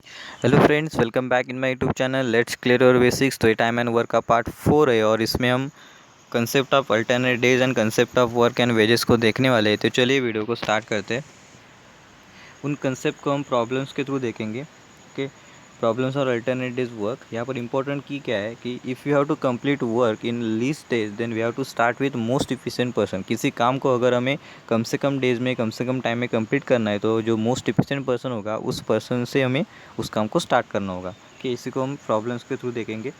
Hello friends, welcome back in my YouTube channel let's clear your basics. तो ये time and work का part 4 है और इसमें हम concept of alternate days and concept of work and wages को देखने वाले हैं। तो चलिए वीडियो को स्टार्ट करते हैं। उन कंसेप्ट को हम प्रॉब्लम्स के थ्रू देखेंगे। ओके, प्रॉब्लम्स और अल्टरनेट डेज वर्क। यहाँ पर इंपॉर्टेंट की क्या है कि if you have to complete work in least days then we have to start with most efficient person. किसी काम को अगर हमें कम से कम डेज में कम से कम टाइम में कंप्लीट करना है तो जो मोस्ट इफिशिएंट पर्सन होगा उस पर्सन से हमें उस काम को स्टार्ट करना होगा। कि इसी को हम प्रॉब्लम्स के थ्रू देखेंगे।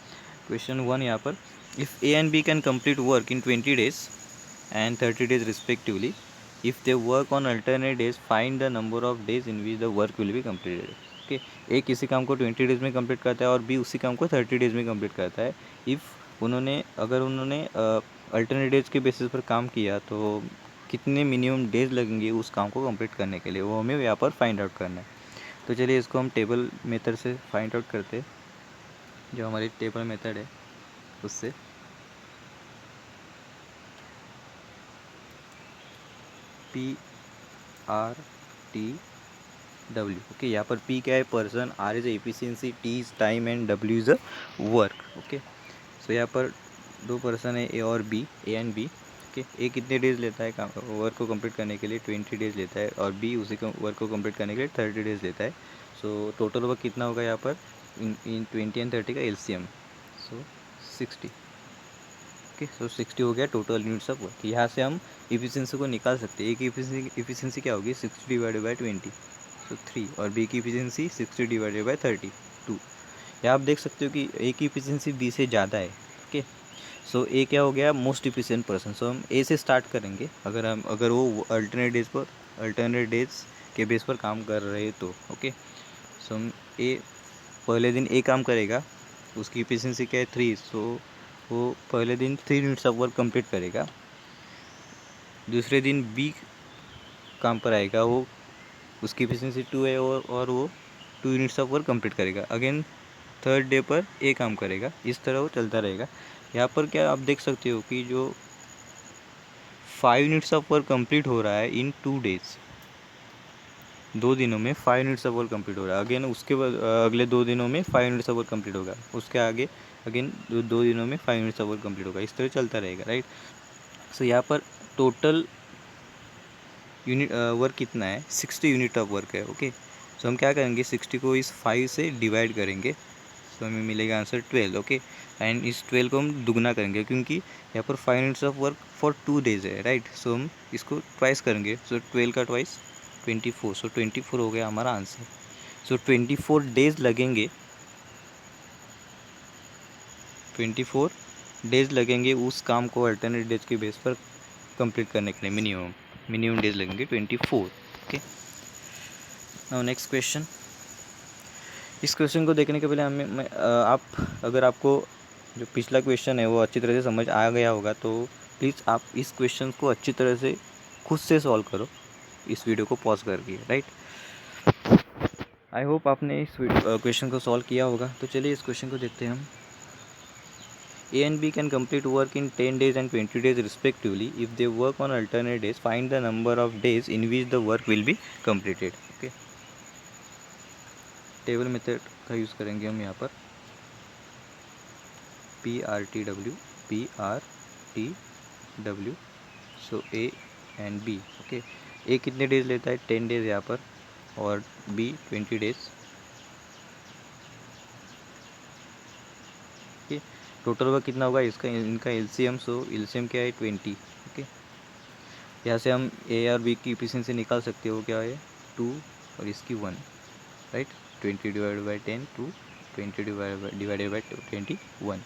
क्वेश्चन 1 यहाँ पर, if A and B can complete work in 20 days and 30 days respectively. If they work on alternate days, find the number of days in which the work will be completed. Okay, A किसी काम को 20 days में complete करता है और B उसी काम को 30 डेज़ में कंप्लीट करता है। अगर उन्होंने अल्टरनेट डेज के बेसिस पर काम किया तो कितने मिनिमम डेज लगेंगे उस काम को कंप्लीट करने के लिए, वो हमें यहाँ पर फाइंड आउट करना है। तो चलिए इसको हम टेबल मेथड से फाइंड आउट करते हैं। जो हमारी टेबल मेथड है उससे PRTW। ओके, यहाँ पर P क्या है, person, R is efficiency, T is time and W is a work. Okay, so यहाँ पर दो पर्सन है, A और B, A and B। Okay, A कितने डेज लेता है वर्क को कंप्लीट करने के लिए, 20 डेज लेता है, और B उसी को वर्क को कंप्लीट करने के लिए 30 डेज लेता है। सो टोटल वर्क कितना होगा यहाँ पर, इन 20 एंड 30 का LCM, सो 60। ओके, सो 60 हो गया टोटल यूनिट्स ऑफ वर्क। यहाँ से हम इफिशिएंसी को निकाल सकते हैं। ए की इफिशिएंसी क्या होगी, 60 डिवाइडेड बाई 20, सो 3, और बी की इफिशिएंसी 60 डिवाइडेड बाई 30, 2। यहाँ आप देख सकते हो कि ए की इफिशिएंसी बी से ज़्यादा है। ओके, सो ए क्या हो गया, मोस्ट इफिशिएंट पर्सन। सो हम ए से स्टार्ट करेंगे। अगर वो अल्टरनेट डेज के बेस पर काम कर रहे तो। ओके, सो हम ए, पहले दिन ए काम करेगा, उसकी इफिशिएंसी क्या है 3, सो वो पहले दिन 3 यूनिट्स ऑफ वर्क कंप्लीट करेगा। दूसरे दिन बी काम पर आएगा, वो उसकी इफिशिएंसी 2 है और वो 2 यूनिट्स ऑफ वर्क कंप्लीट करेगा। अगेन थर्ड डे पर ए काम करेगा। इस तरह वो चलता रहेगा। यहाँ पर क्या आप देख सकते हो कि जो 5 यूनिट्स ऑफ वर्क कंप्लीट हो रहा है इन 2 डेज, 2 दिनों में 5 यूनिट्स ऑफ वर्क कंप्लीट हो रहा है। अगेन उसके बाद अगले 2 दिनों में 5 यूनिट्स ऑफ वर्क कंप्लीट होगा। उसके आगे अगेन 2 दिनों में 5 यूनिट्स ऑफ वर्क कंप्लीट होगा। इस तरह चलता रहेगा, राइट। सो यहाँ पर टोटल यूनिट वर्क कितना है, 60 यूनिट ऑफ वर्क है। ओके, सो हम क्या करेंगे, 60 को इस 5 से डिवाइड करेंगे, सो हमें मिलेगा आंसर 12। ओके, एंड इस 12 को हम दुगना करेंगे क्योंकि यहाँ पर 5 units of work for 2 days है, राइट। सो हम इसको ट्वाइस करेंगे, सो 12 का ट्वाइस 24, सो 24 हो गया हमारा आंसर। सो 24 डेज लगेंगे, 24 डेज लगेंगे उस काम को अल्टरनेट डेज के बेस पर कंप्लीट करने के लिए। मिनिमम डेज लगेंगे 24। Okay, now next question. इस क्वेश्चन को देखने के पहले आप, अगर आपको जो पिछला क्वेश्चन है वो अच्छी तरह से समझ आ गया होगा तो प्लीज़ आप इस क्वेश्चन को अच्छी तरह से खुद से सॉल्व करो, इस वीडियो को पॉज करके, राइट। आई होप आपने इस क्वेश्चन को सॉल्व किया होगा। तो चलिए इस क्वेश्चन को देखते हैं हम। A and B can complete work in 10 days and 20 days respectively. If they work on alternate days, find the number of days in which the work will be completed. Okay, table method का use करेंगे हम यहाँ पर। PRTW, PRTW, so A and B। Okay, A कितने डेज लेता है, 10 days यहाँ पर, और B 20 days. Okay, total work कितना होगा इसका, इनका LCM, सो LCM क्या है 20। ओके, यहाँ से हम A और B की इफिशिएंसी निकाल सकते हो, क्या है 2 और इसकी 1, right. 20 divided by 10, 2, 20 divided by 21।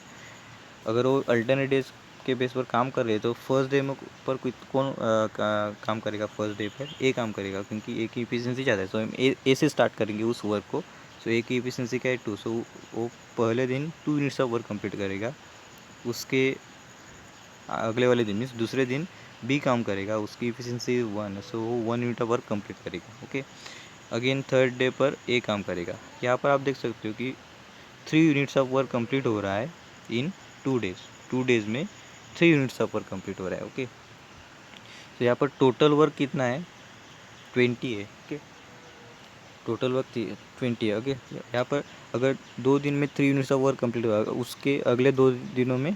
अगर वो अल्टरनेट डेज के बेस पर काम कर रहे हैं तो फर्स्ट डे में पर कौन काम करेगा, फर्स्ट डे पर ए काम करेगा क्योंकि ए की इफिशिएंसी ज़्यादा है। सो हम ए से स्टार्ट करेंगे उस वर्क को। सो ए की इफिशिएंसी क्या है 2, सो वो पहले दिन 2 यूनिट्स ऑफ वर्क कंप्लीट करेगा। उसके अगले वाले दिन मीन्स दूसरे दिन बी काम करेगा, उसकी इफिशिएंसी 1 है, सो वो 1 यूनिट ऑफ वर्क कंप्लीट करेगा। ओके, अगेन थर्ड डे पर ए काम करेगा। यहाँ पर आप देख सकते हो कि 3 यूनिट्स ऑफ वर्क कंप्लीट हो रहा है इन 2 डेज। 2 डेज में 3 यूनिट्स ऑफ वर्क कंप्लीट हो रहा है। ओके, तो यहाँ पर टोटल वर्क कितना है, 20 है। ओके, टोटल वर्क 20 है। ओके, यहाँ पर अगर 2 दिन में 3 यूनिट्स ऑफ वर्क कंप्लीट होगा, उसके अगले 2 दिनों में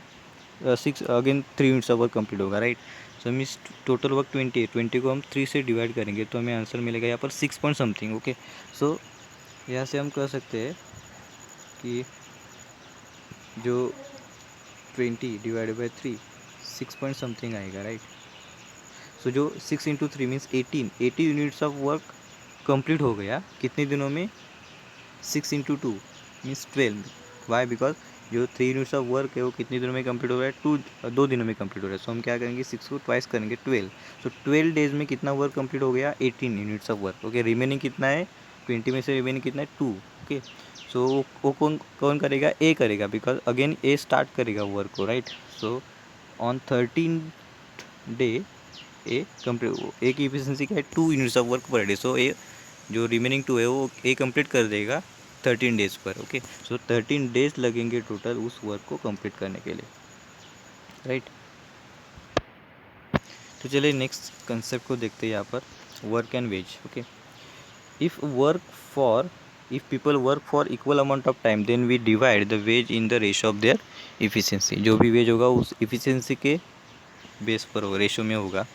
6 again 3 units of work complete होगा, right. So means total work 20 है, 20 को हम 3 से डिवाइड करेंगे तो हमें आंसर मिलेगा यहाँ पर 6 पॉइंट समथिंग। ओके, सो यहाँ से हम कह सकते हैं कि जो 20 डिवाइड बाई 3 6 पॉइंट समथिंग आएगा, राइट। सो जो 6 into 3 means 80 units of work complete हो गया कितने दिनों में? 6 इंटू 2 मीन्स 12। वाई? बिकॉज जो 3 यूनिट्स ऑफ वर्क है वो कितने दिनों में कंप्लीट हो रहा है? 2 दिनों में कंप्लीट हो रहा है। सो हम क्या करेंगे, 6 को ट्वाइस करेंगे 12। सो 12 डेज में कितना वर्क कंप्लीट हो गया? 18 units of work. Okay, remaining कितना है? 20 में से रिमेनिंग कितना है? 2। ओके, सो वो कौन कौन करेगा? ए करेगा, बिकॉज अगेन ए स्टार्ट करेगा वर्क को, right. So on 13 day A complete, A की इफिशिएंसी क्या है? 2 units of work per day. So A जो रिमेनिंग 2 है वो ए कंप्लीट कर देगा 13 डेज़ पर। ओके, सो 13 डेज लगेंगे टोटल उस वर्क को कंप्लीट करने के लिए, राइट। तो चलिए नेक्स्ट कंसेप्ट को देखते हैं यहाँ पर, work and wage. Okay, if people work for equal amount of time then we divide the wage in the ratio of their efficiency. जो भी वेज होगा उस इफिशिएंसी के बेस पर होगा, रेशो में होगा,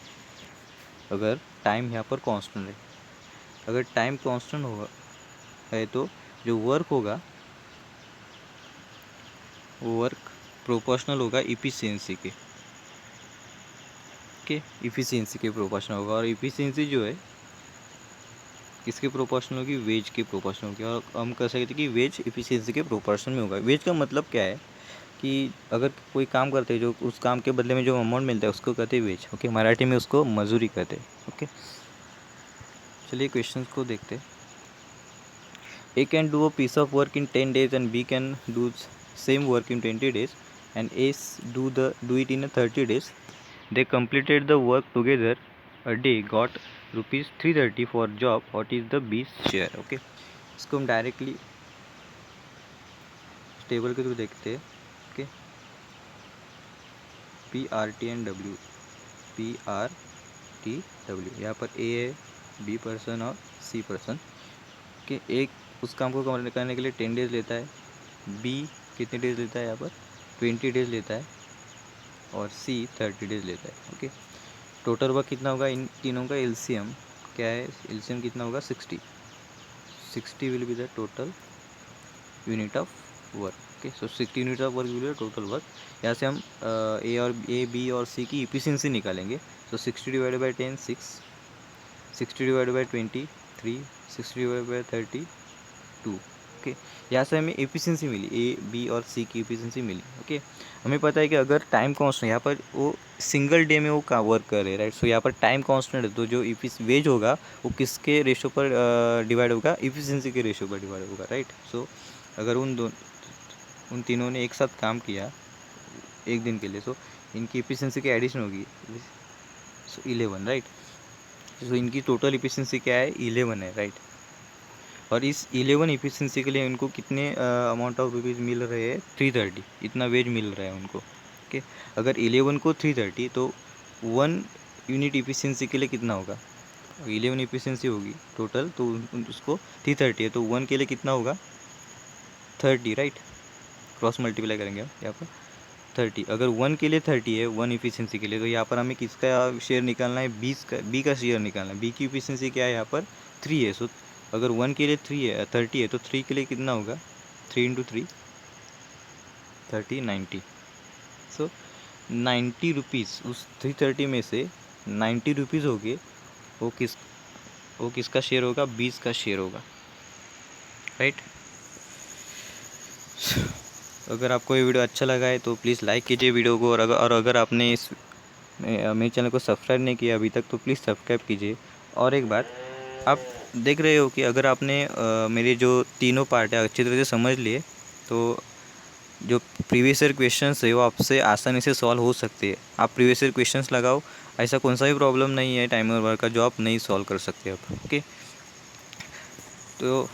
अगर टाइम यहाँ पर कांस्टेंट है। अगर टाइम कांस्टेंट होगा है तो जो वर्क होगा वो वर्क प्रोपोर्शनल होगा इफिशिएंसी के। ओके, इफिशिएंसी के प्रोपोर्शनल होगा, और इफिशिएंसी जो है किसके प्रोपोर्शनल होगी? वेज के प्रोपोर्शनल होगी। और हम कह सकते हैं कि वेज इफिशिएंसी के प्रोपोर्शनल में होगा। वेज का मतलब क्या है कि अगर कोई काम करते हैं, जो उस काम के बदले में जो अमाउंट मिलता है उसको कहते हैं वेज। ओके, मराठी में उसको मजूरी कहते हैं। ओके, चलिए क्वेश्चन को देखते हैं। A can do a piece of work in 10 days and B can do same work in 20 days and A do it in 30 days. They completed the work together a day, got rupees 330 for job. What is the B's share? Okay, इसको हम directly table के through देखते हैं। Okay, PRT and W, PRTW, यहाँ पर A है, B person और C person. Okay, एक उस काम को करने के लिए 10 डेज लेता है, बी कितने डेज लेता है? यहाँ पर 20 डेज लेता है, और सी 30 डेज लेता है। ओके, टोटल वर्क कितना होगा? इन तीनों का एलसीएम क्या है? एलसीएम कितना होगा? 60 will be the total unit of work. Okay, so 60 unit of work will be the total work. यहाँ से हम ए बी और सी की इफिशिएंसी निकालेंगे। सो 60 divided by 10 6, 60 divided by 20 3, 60 divided by 30 2। Okay, यहाँ से हमें एफिशिएंसी मिली, ए बी और सी की एफिशिएंसी मिली। ओके, हमें पता है कि अगर टाइम कांस्टेंट, यहाँ पर वो सिंगल डे में वो का वर्क कर रहे हैं, राइट। सो यहाँ पर टाइम कांस्टेंट है, तो जो वेज होगा वो किसके रेशो पर डिवाइड होगा? इफिशिएंसी के रेशो पर डिवाइड होगा, राइट। सो अगर उन तीनों ने एक साथ काम किया एक दिन के लिए, सो इनकी एफिशिएंसी की एडिशन होगी, सो 11, राइट। सो इनकी टोटल एफिशिएंसी क्या है? 11 है, राइट। और इस 11 एफिशिएंसी के लिए उनको कितने अमाउंट ऑफ रुपीज़ मिल रहे हैं? 330, इतना वेज मिल रहा है उनको। ओके, अगर 11 को 330 तो 1 यूनिट एफिशिएंसी के लिए कितना होगा? 11 एफिशिएंसी होगी टोटल, तो उसको 330 है, तो 1 के लिए कितना होगा? 30, राइट। क्रॉस मल्टीप्लाई करेंगे हम यहाँ पर 30। अगर 1 के लिए 30 है, 1 एफिशिएंसी के लिए, तो यहाँ पर हमें किसका शेयर निकालना है? बी का शेयर निकालना है। बी की एफिशिएंसी क्या है? यहाँ पर 3 है। सो अगर 1 के लिए 30 है तो 3 के लिए कितना होगा? 3 इंटू 3 30 90। सो 90 रुपीज़ उस 330 में से 90 रुपीज़ हो गए, वो किसका शेयर होगा? 20 का शेयर होगा, राइट। अगर आपको ये वीडियो अच्छा लगा है तो प्लीज़ लाइक कीजिए वीडियो को, और अगर आपने इस मेरे चैनल को सब्सक्राइब नहीं किया अभी तक तो प्लीज़ सब्सक्राइब कीजिए। और एक बात, आप देख रहे हो कि अगर आपने मेरे जो तीनों पार्ट है अच्छी तरह से समझ लिए तो जो प्रीवियस ईयर क्वेश्चंस है वो आपसे आसानी से सॉल्व हो सकते हैं। आप प्रीवियस ईयर क्वेश्चंस लगाओ, ऐसा कौन सा भी प्रॉब्लम नहीं है टाइम और वर्क का जो आप नहीं सॉल्व कर सकते आप। ओके, तो